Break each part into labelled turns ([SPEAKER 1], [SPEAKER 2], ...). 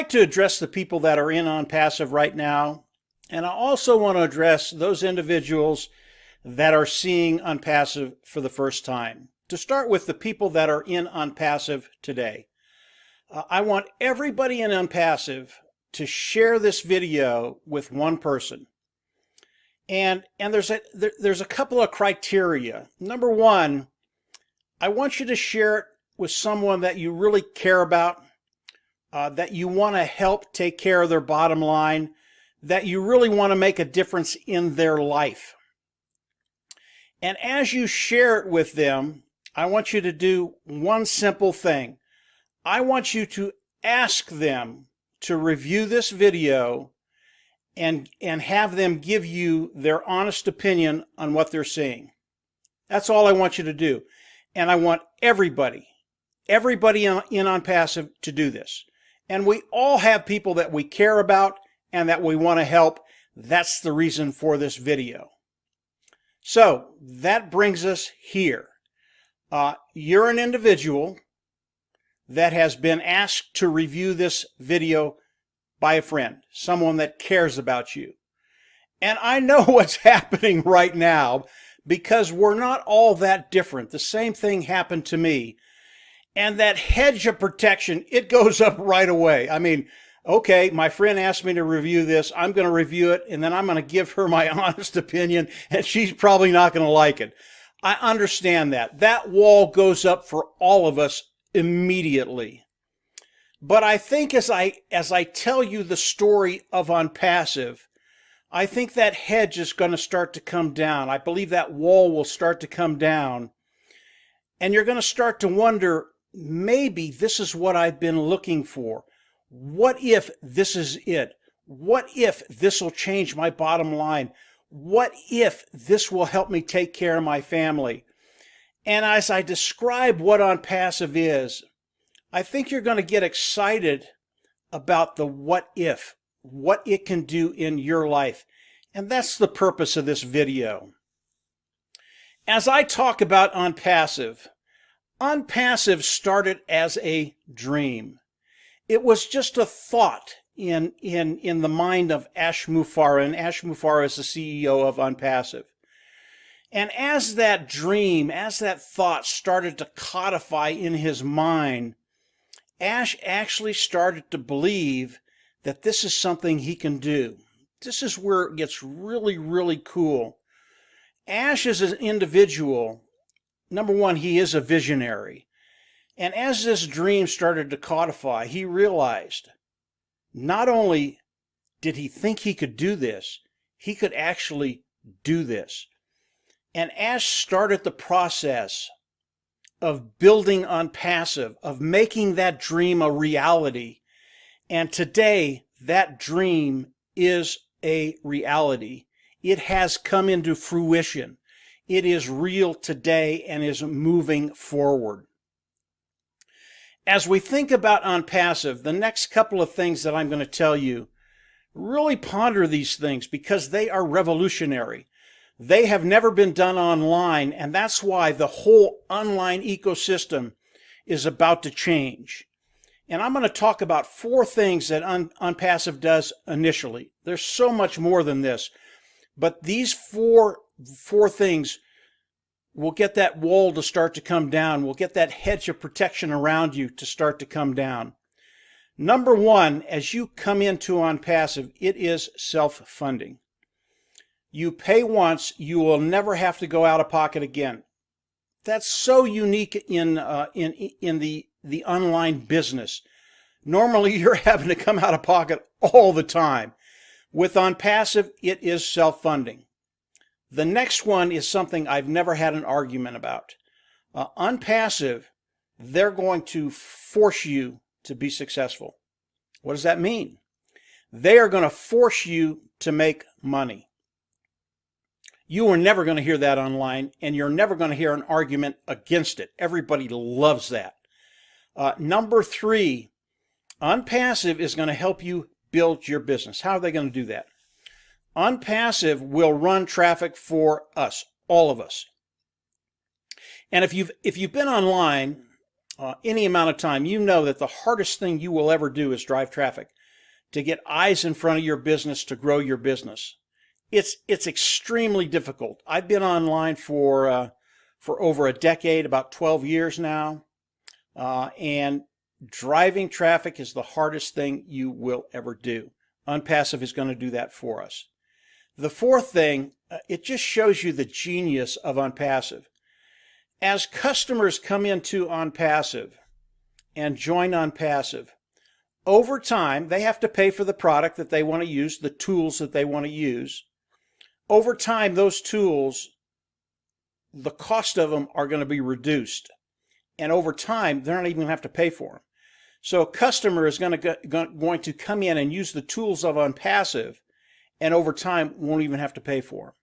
[SPEAKER 1] like to address the people that are in Onpassive right now, and I also want to address those individuals that are seeing Onpassive for the first time. To start with, the people that are in Onpassive today. I want everybody in Onpassive to share this video with one person. And there's a couple of criteria. Number one, I want you to share it with someone that you really care about, that you want to help take care of their bottom line, that you really want to make a difference in their life. And as you share it with them, I want you to do one simple thing. I want you to ask them to review this video and have them give you their honest opinion on what they're seeing. That's all I want you to do. And I want everybody in Onpassive to do this. And we all have people that we care about and that we want to help. That's the reason for this video. So that brings us here. You're an individual that has been asked to review this video by a friend, someone that cares about you. And I know what's happening right now because we're not all that different. The same thing happened to me. And that hedge of protection, it goes up right away. I mean, okay, my friend asked me to review this. I'm going to review it, and then I'm going to give her my honest opinion, and she's probably not going to like it. I understand that. That wall goes up for all of us immediately. But I think as I tell you the story of Onpassive, I think that hedge is going to start to come down. I believe that wall will start to come down. And you're going to start to wonder, maybe this is what I've been looking for. What if this is it? What if this will change my bottom line? What if this will help me take care of my family? And as I describe what Onpassive is, I think you're going to get excited about the what if, what it can do in your life. And that's the purpose of this video. As I talk about Onpassive, Onpassive started as a dream. It was just a thought in the mind of Ash Mufareh, and Ash Mufareh is the CEO of Onpassive. And as that dream, as that thought started to codify in his mind, Ash actually started to believe that this is something he can do. This is where it gets really, really cool. Ash is an individual. Number one, he is a visionary. And as this dream started to codify, he realized not only did he think he could do this, he could actually do this. And Ash started the process of building Onpassive, of making that dream a reality. And today, that dream is a reality. It has come into fruition. It is real today and is moving forward. As we think about Onpassive, the next couple of things that I'm going to tell you, really ponder these things because they are revolutionary. They have never been done online, and that's why the whole online ecosystem is about to change. And I'm going to talk about 4 things that Onpassive does initially. There's so much more than this, but these four things will get that wall to start to come down. We'll get that hedge of protection around you to start to come down. Number 1, as you come into Onpassive, it is self-funding. You pay once, you will never have to go out of pocket again. That's so unique in the online business. Normally, you're having to come out of pocket all the time. With Onpassive, it is self-funding. The next one is something I've never had an argument about. Onpassive, they're going to force you to be successful. What does that mean? They are going to force you to make money. You are never going to hear that online, and you're never going to hear an argument against it. Everybody loves that. Number 3, Onpassive is going to help you build your business. How are they going to do that? Onpassive will run traffic for us, all of us. And if you've been online, any amount of time, you know that the hardest thing you will ever do is drive traffic, to get eyes in front of your business, to grow your business. It's extremely difficult. I've been online for over a decade, about 12 years now, and driving traffic is the hardest thing you will ever do. Onpassive is going to do that for us. The fourth thing, it just shows you the genius of Onpassive. As customers come into Onpassive and join Onpassive, over time, they have to pay for the product that they want to use, the tools that they want to use. Over time, those tools, the cost of them are going to be reduced. And over time, they're not even going to have to pay for them. So a customer is going to come in and use the tools of Onpassive, and over time won't even have to pay for them.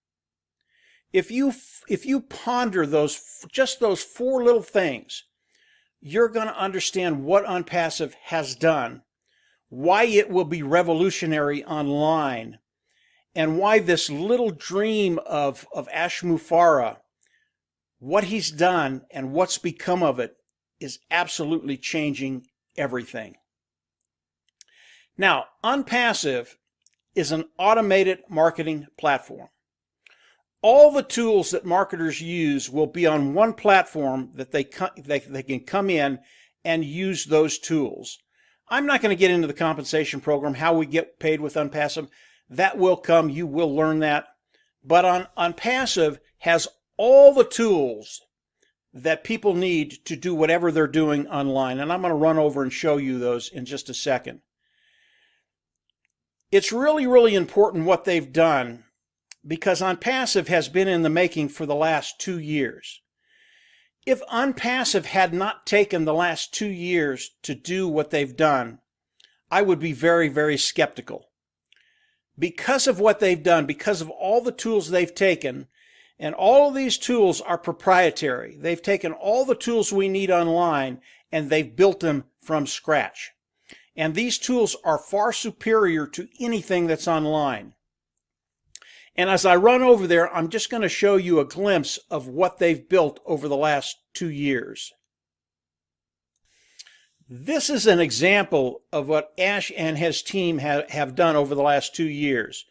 [SPEAKER 1] If you ponder just those four little things, you're going to understand what Onpassive has done, why it will be revolutionary online, and why this little dream of Ash Mufareh, what he's done and what's become of it, is absolutely changing everything. Now, Onpassive is an automated marketing platform. All the tools that marketers use will be on one platform that they can come in and use those tools. I'm not going to get into the compensation program, how we get paid with Onpassive. That will come. You will learn that. But Onpassive has all the tools that people need to do whatever they're doing online. And I'm going to run over and show you those in just a second. It's really, really important what they've done, because Onpassive has been in the making for the last 2 years. If Onpassive had not taken the last 2 years to do what they've done, I would be very, very skeptical. Because of what they've done, because of all the tools they've taken, and all of these tools are proprietary. They've taken all the tools we need online and they've built them from scratch. And these tools are far superior to anything that's online. And as I run over there, I'm just going to show you a glimpse of what they've built over the last 2 years. This is an example of what Ash and his team have done over the last 2 years.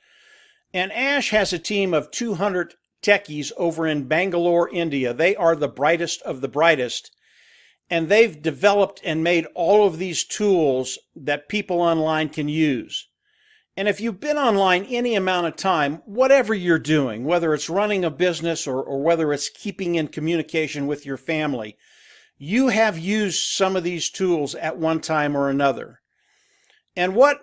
[SPEAKER 1] And Ash has a team of 200 techies over in Bangalore, India. They are the brightest of the brightest. And they've developed and made all of these tools that people online can use. And if you've been online any amount of time, whatever you're doing, whether it's running a business or whether it's keeping in communication with your family, you have used some of these tools at one time or another. And what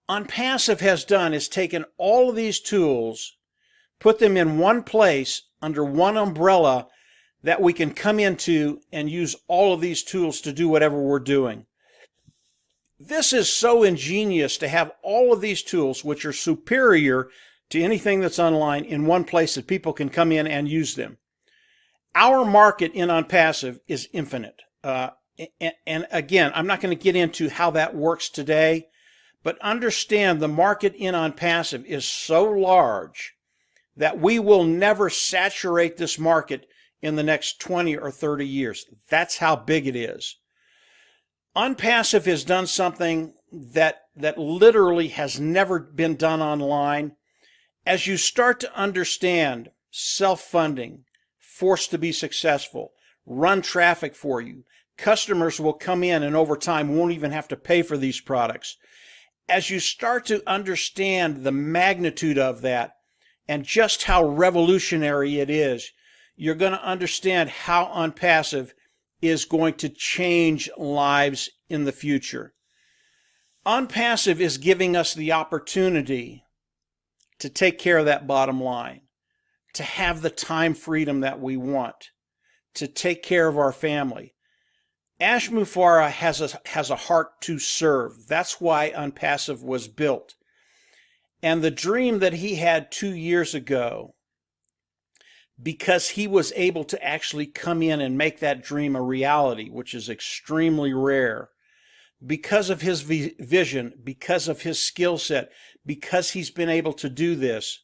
[SPEAKER 1] Onpassive has done is taken all of these tools, put them in one place under one umbrella that we can come into and use all of these tools to do whatever we're doing. This is so ingenious to have all of these tools, which are superior to anything that's online, in one place that people can come in and use them. Our market in Onpassive is infinite. And again, I'm not going to get into how that works today, but understand the market in Onpassive is so large that we will never saturate this market in the next 20 or 30 years. That's how big it is. Onpassive has done something that literally has never been done online. As you start to understand self-funding, forced to be successful, run traffic for you, customers will come in and over time won't even have to pay for these products. As you start to understand the magnitude of that and just how revolutionary it is, you're going to understand how Onpassive is going to change lives in the future. Onpassive is giving us the opportunity to take care of that bottom line, to have the time freedom that we want, to take care of our family. Ash Mufareh has a heart to serve. That's why Onpassive was built. And the dream that he had 2 years ago, because he was able to actually come in and make that dream a reality, which is extremely rare, because of his vision, because of his skill set, because he's been able to do this,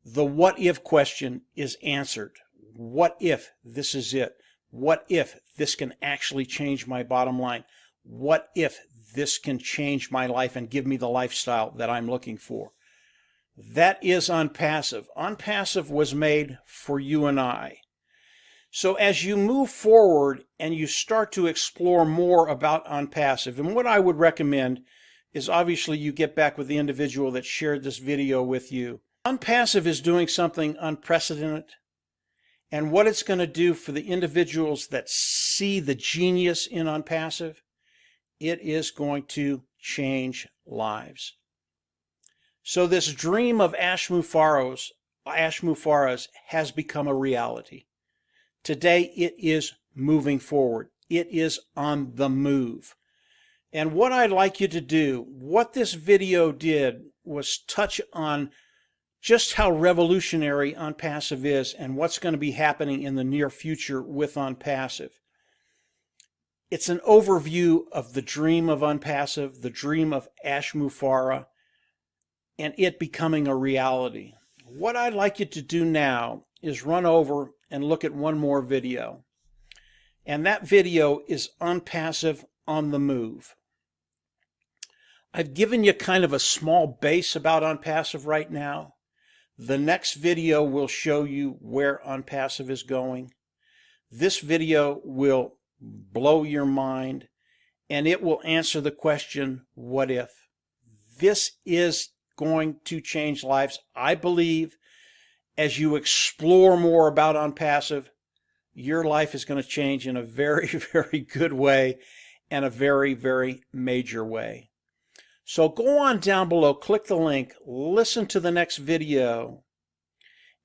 [SPEAKER 1] the what if question is answered. What if this is it? What if this can actually change my bottom line? What if this can change my life and give me the lifestyle that I'm looking for? That is Onpassive. Onpassive was made for you and I. So as you move forward and you start to explore more about Onpassive, and what I would recommend is obviously you get back with the individual that shared this video with you. Onpassive is doing something unprecedented, and what it's going to do for the individuals that see the genius in Onpassive, it is going to change lives. So this dream of Ashmufaro's has become a reality. Today it is moving forward. It is on the move. And what I'd like you to do, what this video did was touch on just how revolutionary Onpassive is and what's going to be happening in the near future with Onpassive. It's an overview of the dream of Onpassive, the dream of Ashmufara, and it becoming a reality. What I'd like you to do now is run over and look at one more video. And that video is Onpassive on the move. I've given you kind of a small base about Onpassive right now. The next video will show you where Onpassive is going. This video will blow your mind, and it will answer the question, what if? This is going to change lives. I believe as you explore more about Onpassive, your life is going to change in a very, very good way and a very, very major way. So go on down below, click the link, listen to the next video,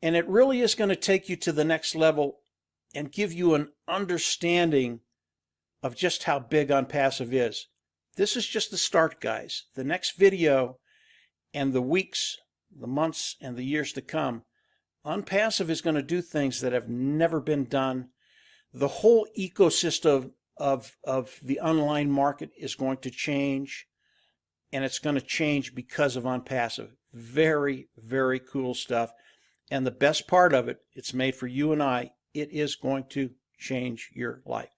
[SPEAKER 1] and it really is going to take you to the next level and give you an understanding of just how big Onpassive is. This is just the start, guys. The next video and the weeks, the months, and the years to come, Onpassive is going to do things that have never been done. The whole ecosystem of the online market is going to change, and it's going to change because of Onpassive. Very, very cool stuff. And the best part of it, it's made for you and I. It is going to change your life.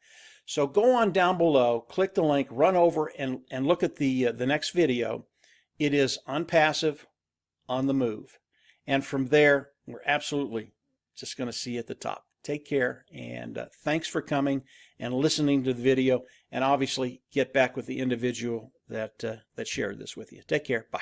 [SPEAKER 1] So go on down below, click the link, run over and look at the next video. It is Onpassive on the move. And from there, we're absolutely just going to see at the top. Take care, and thanks for coming and listening to the video, and obviously get back with the individual that shared this with you. Take care. Bye.